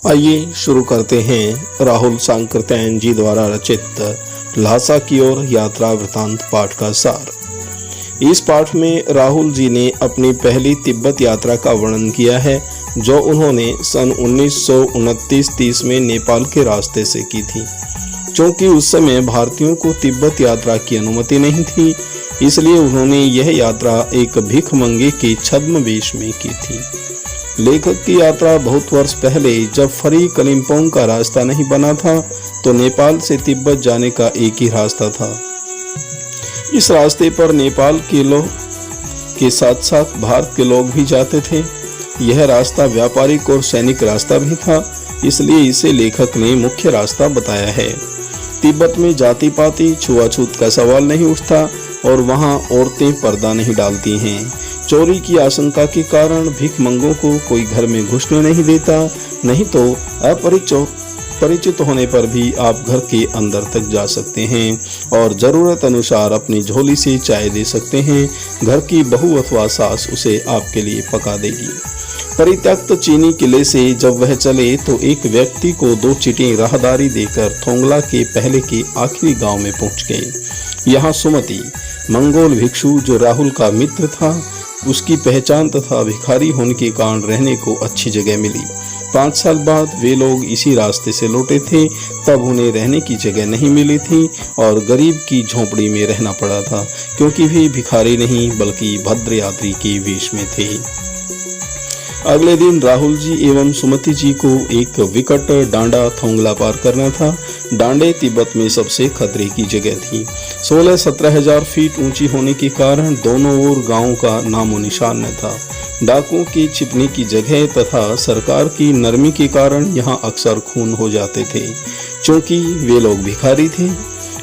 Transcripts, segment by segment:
आइए शुरू करते हैं राहुल सांकृत्यायन जी द्वारा रचित ल्हासा की ओर यात्रा वृतांत पाठ का सार। इस पाठ में राहुल जी ने अपनी पहली तिब्बत यात्रा का वर्णन किया है, जो उन्होंने सन 1929-30 में नेपाल के रास्ते से की थी। क्योंकि उस समय भारतीयों को तिब्बत यात्रा की अनुमति नहीं थी, इसलिए उन्होंने यह यात्रा एक भिखमंगे के छद्म वेश में की थी। लेखक की यात्रा बहुत वर्ष पहले, जब फरी कलिम्पोंग का रास्ता नहीं बना था, तो नेपाल से तिब्बत जाने का एक ही रास्ता था। इस रास्ते पर नेपाल के लोग के साथ साथ भारत के लोग भी जाते थे। यह रास्ता व्यापारिक और सैनिक रास्ता भी था, इसलिए इसे लेखक ने मुख्य रास्ता बताया है। तिब्बत में जाति पाति छुआछूत का सवाल नहीं उठता और वहां औरतें पर्दा नहीं डालती हैं। चोरी की आशंका के कारण भिखमंगों को कोई घर में घुसने नहीं देता, नहीं तो अपरिचित होने पर भी आप घर के अंदर तक जा सकते हैं और जरूरत अनुसार अपनी झोली से चाय दे सकते हैं। घर की बहू अथवा सास उसे आपके लिए पका देगी। परित्यक्त चीनी किले से जब वह चले तो एक व्यक्ति को 2 चींटी राहदारी देकर थोंगला के पहले के आखिरी गांव में पहुंच गए। यहाँ सुमति, मंगोल भिक्षु जो राहुल का मित्र था, उसकी पहचान तथा भिखारी होने के कारण रहने को अच्छी जगह मिली। 5 साल बाद वे लोग इसी रास्ते से लौटे थे, तब उन्हें रहने की जगह नहीं मिली थी और गरीब की झोंपड़ी में रहना पड़ा था, क्योंकि वे भिखारी नहीं बल्कि भद्र यात्री के वेश में थे। अगले दिन राहुल जी एवं सुमति जी को एक विकट डांडा थोंगला पार करना था। डांडे तिब्बत में सबसे खतरे की जगह थी। 16-17 हजार फीट ऊंची होने के कारण दोनों ओर गांवों का नामो निशान न था। डाकुओं की छिपने की जगह तथा सरकार की नरमी के कारण यहाँ अक्सर खून हो जाते थे। क्योंकि वे लोग भिखारी थे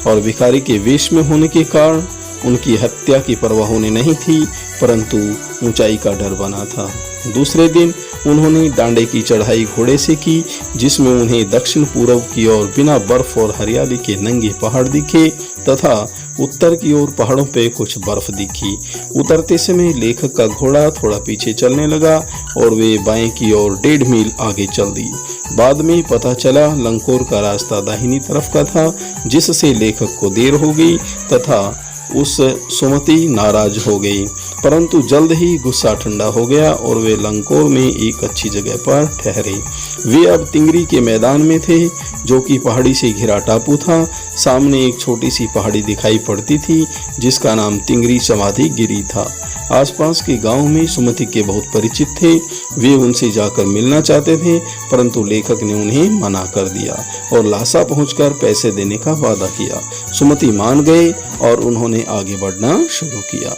और भिखारी के वेश में होने के कारण उनकी हत्या की परवाह उन्हें नहीं थी, परंतु ऊंचाई का डर बना था। दूसरे दिन उन्होंने डांडे की चढ़ाई घोड़े से की, जिसमें उन्हें दक्षिण पूर्व की ओर बिना बर्फ और हरियाली के नंगे पहाड़ दिखे तथा उत्तर की ओर पहाड़ों पे कुछ बर्फ दिखी। उतरते समय लेखक का घोड़ा थोड़ा पीछे चलने लगा और वे बाएं की ओर 1.5 मील आगे चल दी। बाद में पता चला लंकोर का रास्ता दाहिनी तरफ का था, जिससे लेखक को देर हो गई तथा उस सुमति नाराज हो गई, परंतु जल्द ही गुस्सा ठंडा हो गया और वे लंकोर में एक अच्छी जगह पर ठहरे। वे अब तिंगरी के मैदान में थे, जो कि पहाड़ी से घिरा टापू था। सामने एक छोटी सी पहाड़ी दिखाई पड़ती थी, जिसका नाम तिंगरी समाधि गिरी था। आसपास के गांव में सुमति के बहुत परिचित थे। वे उनसे जाकर मिलना चाहते थे, परंतु लेखक ने उन्हें मना कर दिया और ल्हासा पहुंचकर पैसे देने का वादा किया। सुमति मान गए और उन्होंने आगे बढ़ना शुरू किया।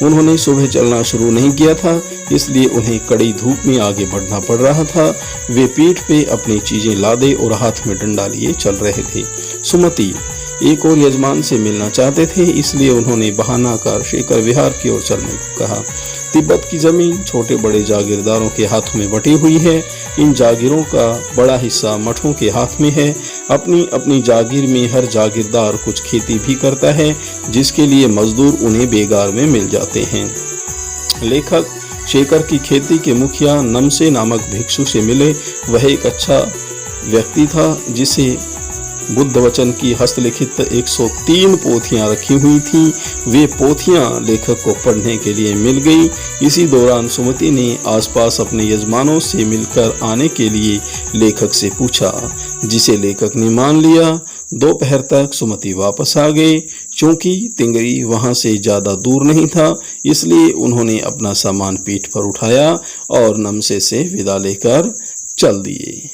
उन्होंने सुबह चलना शुरू नहीं किया था, इसलिए उन्हें कड़ी धूप में आगे बढ़ना पड़ रहा था। वे पीठ पे अपनी चीजें लादे और हाथ में डंडा लिए चल रहे थे। सुमति एक और यजमान से मिलना चाहते थे, इसलिए उन्होंने बहाना कर शेखर विहार की ओर चलने को कहा। तिब्बत की जमीन छोटे बड़े जागीरदारों के हाथों में बटी हुई है। इन जागीरों का बड़ा हिस्सा मठों के हाथ में है। अपनी अपनी जागीर में हर जागीरदार कुछ खेती भी करता है, जिसके लिए मजदूर उन्हें बेगार में मिल जाते हैं। लेखक शेखर की खेती के मुखिया नमसे नामक भिक्षु से मिले। वह एक अच्छा व्यक्ति था, जिसे बुद्ध वचन की हस्तलिखित 103 पोथियां रखी हुई थी। वे पोथियां लेखक को पढ़ने के लिए मिल गई। इसी दौरान सुमति ने आसपास अपने यजमानों से मिलकर आने के लिए लेखक से पूछा, जिसे लेखक ने मान लिया। दोपहर तक सुमति वापस आ गए। क्योंकि तिंगरी वहां से ज्यादा दूर नहीं था, इसलिए उन्होंने अपना सामान पीठ पर उठाया और नमसे से विदा लेकर चल दिए।